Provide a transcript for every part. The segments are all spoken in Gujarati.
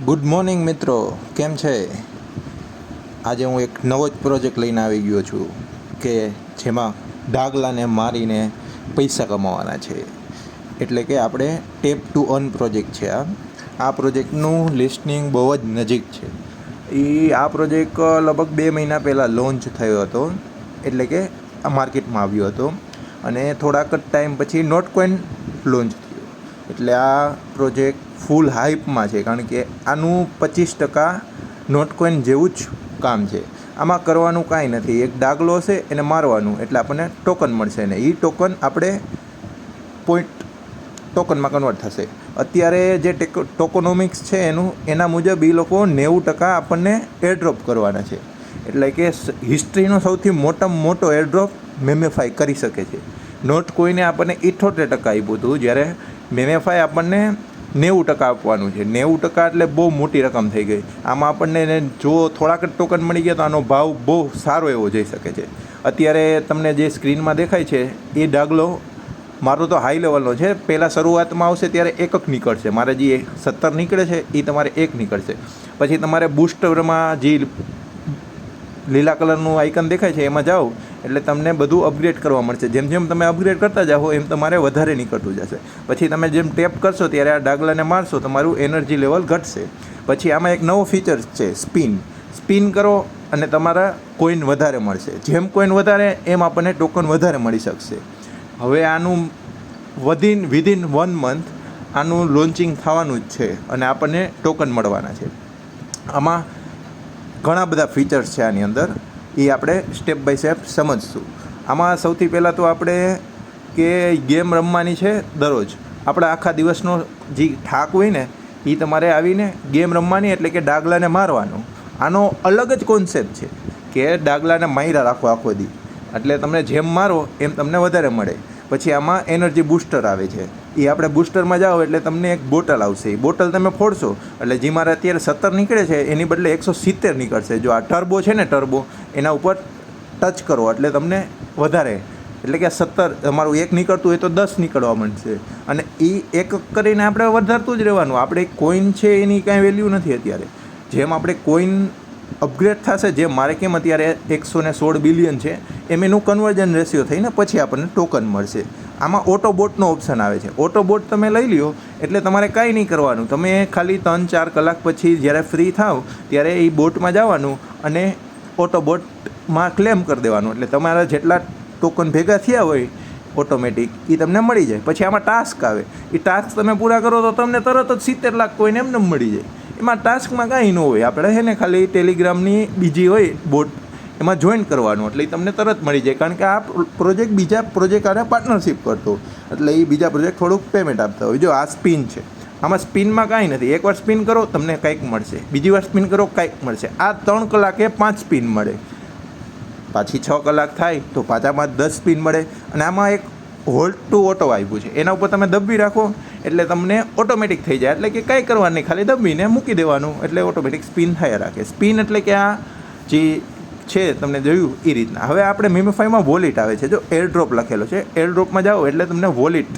ગુડ મોર્નિંગ મિત્રો, કેમ છે? આજે હું એક નવો જ પ્રોજેક્ટ લઈને આવી ગયો છું કે જેમાં ડાગલાને મારીને પૈસા કમાવાના છે. એટલે કે આપણે ટેપ ટુ અર્ન પ્રોજેક્ટ છે. આ પ્રોજેક્ટનું લિસ્ટનિંગ બહુ જ નજીક છે. આ પ્રોજેક્ટ લગભગ 2 મહિના પહેલાં લોન્ચ થયો હતો, એટલે કે આ માર્કેટમાં આવ્યો હતો અને થોડાક જ ટાઈમ પછી નોટકોઈન લોન્ચ થયો. એટલે આ પ્રોજેક્ટ ફૂલ હાઇપમાં છે, કારણ કે આનું 25% નોટકોઈન જેવું જ કામ છે. આમાં કરવાનું કાંઈ નથી, એક ડાગલો હશે એને મારવાનું એટલે આપણને ટોકન મળશે ને એ ટોકન આપણે પોઈન્ટ ટોકનમાં કન્વર્ટ થશે. અત્યારે જે ટોકોનોમિક્સ છે એના મુજબ એ લોકો 90% આપણને એરડ્રોપ કરવાના છે. એટલે કે હિસ્ટ્રીનો સૌથી મોટામાં મોટો એરડ્રોપ મેમેફાઈ કરી શકે છે. નોટકોઈને આપણને 78% આપ્યું હતું, જ્યારે મેમેફાઈ આપણને 90% આપવાનું છે. 90% એટલે બહુ મોટી રકમ થઈ ગઈ. આમાં આપણને જો થોડાક જ ટોકન મળી ગયા તો આનો ભાવ બહુ સારો એવો જઈ શકે છે. અત્યારે તમને જે સ્ક્રીનમાં દેખાય છે એ ડાગલો મારો તો હાઈ લેવલનો છે. પહેલાં શરૂઆતમાં આવશે ત્યારે એકક નીકળશે, મારે જે 17 નીકળે છે એ તમારે 1 નીકળશે. પછી તમારે બૂસ્ટરમાં જે લીલા કલરનું આઇકન દેખાય છે એમાં જાઓ એટલે તમને બધું અપગ્રેડ કરવા મળશે. જેમ જેમ તમે અપગ્રેડ કરતા જાઓ એમ તમારે વધારે નીકળતું જશે. પછી તમે જેમ ટેપ કરશો ત્યારે આ ડાગલાને મારશો, તમારું એનર્જી લેવલ ઘટશે. પછી આમાં એક નવો ફીચર છે સ્પિન કરો અને તમારા કોઈન વધારે મળશે. જેમ કોઈન વધારે એમ આપણને ટોકન વધારે મળી શકશે. હવે આનું વિધિન 1 મંથ આનું લોન્ચિંગ થવાનું જ છે અને આપણને ટોકન મળવાના છે. આમાં ઘણા બધા ફીચર્સ છે આની અંદર, એ આપણે સ્ટેપ બાય સ્ટેપ સમજશું. આમાં સૌથી પહેલાં તો આપણે કે ગેમ રમવાની છે. દરરોજ આપણે આખા દિવસનો જે થાક હોય ને એ તમારે આવીને ગેમ રમવાની, એટલે કે ડાગલાને મારવાનું. આનો અલગ જ કોન્સેપ્ટ છે કે ડાગલાને માર્યા રાખો આખો દી, એટલે તમને જેમ મારો એમ તમને વધારે મળે. પછી આમાં એનર્જી બૂસ્ટર આવે છે, એ આપણે બૂસ્ટરમાં જાઓ એટલે તમને એક બોટલ આવશે. એ બોટલ તમે ફોડશો એટલે જે મારે અત્યારે 17 નીકળે છે એની બદલે 170 નીકળશે. જો આ ટર્બો છે ને ટર્બો, એના ઉપર ટચ કરો એટલે તમને વધારે, એટલે કે 17 તમારું 1 નીકળતું હોય તો 10 નીકળવા માંડશે. અને એ એક કરીને આપણે વધારતું જ રહેવાનું. આપણે કોઈન છે એની કાંઈ વેલ્યુ નથી અત્યારે. જેમ આપણે કોઈન અપગ્રેડ થશે, જેમ મારે કેમ અત્યારે 116 બિલિયન છે એમ એનું કન્વર્જન રેશિયો થઈને પછી આપણને ટોકન મળશે. આમાં ઓટોબોટનો ઓપ્શન આવે છે. ઓટોબોટ તમે લઈ લ્યો એટલે તમારે કાંઈ નહીં કરવાનું. તમે ખાલી 3-4 કલાક પછી જ્યારે ફ્રી થાવ ત્યારે એ બોટમાં જવાનું અને ઓટોબોટમાં ક્લેમ કરી દેવાનું, એટલે તમારા જેટલા ટોકન ભેગા થયા હોય ઓટોમેટિક એ તમને મળી જાય. પછી આમાં ટાસ્ક આવે, એ ટાસ્ક તમે પૂરા કરો તો તમને તરત જ 70 લાખ કોઈને એમને મળી જાય. એમાં ટાસ્કમાં કાંઈ ન હોય, આપણે છે ને ખાલી ટેલિગ્રામની બીજી હોય બોટ એમાં જોઈન કરવાનું એટલે એ તમને તરત મળી જાય. કારણ કે આ પ્રોજેક્ટ બીજા પ્રોજેક્ટ આને પાર્ટનરશિપ કરતો, એટલે એ બીજા પ્રોજેક્ટ થોડુંક પેમેન્ટ આપતા હોય. જો આ સ્પિન છે, આમાં સ્પિનમાં કાંઈ નથી. એકવાર સ્પિન કરો તમને કંઈક મળશે, બીજી વાર સ્પિન કરો કંઈક મળશે. આ 3 કલાકે 5 સ્પિન મળે, પાછી 6 કલાક થાય તો પાછામાં 10 સ્પિન મળે. અને આમાં એક હોલ્ડ ટુ ઓટો આવ્યું છે, એના ઉપર તમે દબી રાખો એટલે તમને ઓટોમેટિક થઈ જાય. એટલે કે કંઈ કરવાનું નહીં, ખાલી દબીને મૂકી દેવાનું એટલે ઓટોમેટિક સ્પિન થયા રાખે. સ્પિન એટલે કે આ જે છે તમને જોયું એ રીતના. હવે આપણે મેમેફાઈમાં વોલેટ આવે છે. જો એરડ્રોપ લખેલો છે, એરડ્રોપમાં જાઓ એટલે તમને વોલેટ,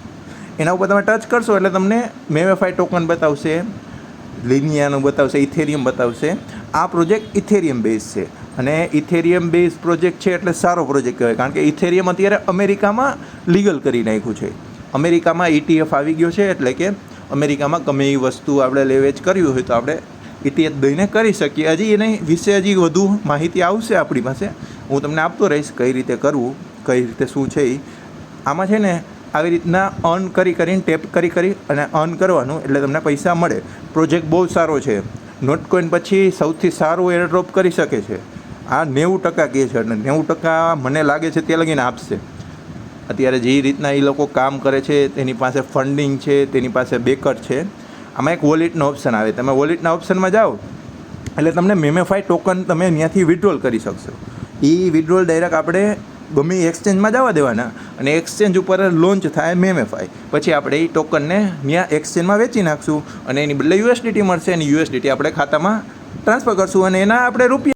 એના ઉપર તમે ટચ કરશો એટલે તમને મેમેફાઈ ટોકન બતાવશે, લિનિયાનું બતાવશે, ઇથેરિયમ બતાવશે. આ પ્રોજેક્ટ ઇથેરિયમ બેઝ છે અને ઇથેરિયમ બેઝ પ્રોજેક્ટ છે એટલે સારો પ્રોજેક્ટ કહેવાય. કારણ કે ઇથેરિયમ અત્યારે અમેરિકામાં લીગલ કરી નાખ્યું છે. અમેરિકામાં ETF આવી ગયો છે, એટલે કે અમેરિકામાં ગમે એ વસ્તુ આપણે લેવેચ કરવી હોય તો આપણે ETF દઈને કરી શકીએ. હજી એની વિશે હજી વધુ માહિતી આવશે આપણી પાસે, હું તમને આપતો રહીશ કઈ રીતે કરવું, કઈ રીતે શું છે એ. આમાં છે ને આવી રીતના અર્ન કરીને ટેપ કરી અને અર્ન કરવાનું એટલે તમને પૈસા મળે. પ્રોજેક્ટ બહુ સારો છે. નોટકોઈન પછી સૌથી સારું એરડ્રોપ કરી શકે છે. આ 90% કહે છે અને 90% મને લાગે છે તે લગીને આપશે. અત્યારે જે રીતના એ લોકો કામ કરે છે, તેની પાસે ફંડિંગ છે, તેની પાસે બેકર છે. આમાં એક વોલેટનો ઓપ્શન આવે, તમે વોલેટના ઓપ્શનમાં જાઓ એટલે તમને મેમેફાઈ ટોકન તમે ત્યાંથી વિડ્રોલ કરી શકશો. એ વિડ્રોલ ડાયરેક્ટ આપણે ગમે એક્સચેન્જમાં જવા દેવાના અને એક્સચેન્જ ઉપર લોન્ચ થાય મેમેફાઈ. પછી આપણે એ ટોકનને ત્યાં એક્સચેન્જમાં વેચી નાખશું અને એની બદલે USDT મળશે અને USDT આપણે ખાતામાં ટ્રાન્સફર કરશું અને એના આપણે રૂપિયા